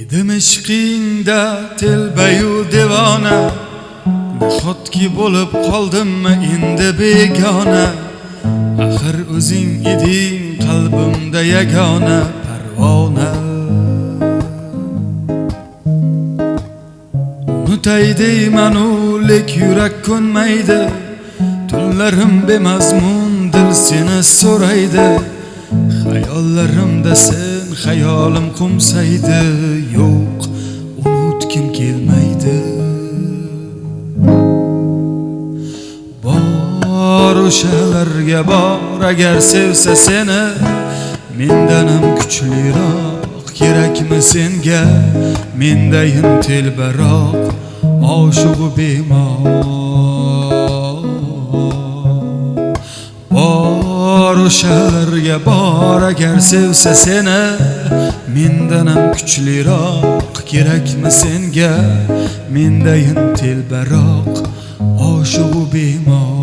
Edim ishqingda telbayu devona, nahotki bo'lib qoldimmi endi begona. Axir o'zing eding qalbimda yagona parvona. Unutay deyman-u lek yurak ko'nmaydi, tunlarim bemazmun dil seni so'raydi. Hayollarimda sen, hayolim qumsaydi, yo'q unutgim kelmaydi. Bor o'shalarga bor, agar sevsa seni, mendan ham kuchliroq kerakmi senga? Mendayin telbaroq, oshiqu bemor. Bor o'shalarga bor, agar sevsa seni, mendan ham kuchliroq kerakmi senga? Mendayin telbaroq, oshiqu bemor.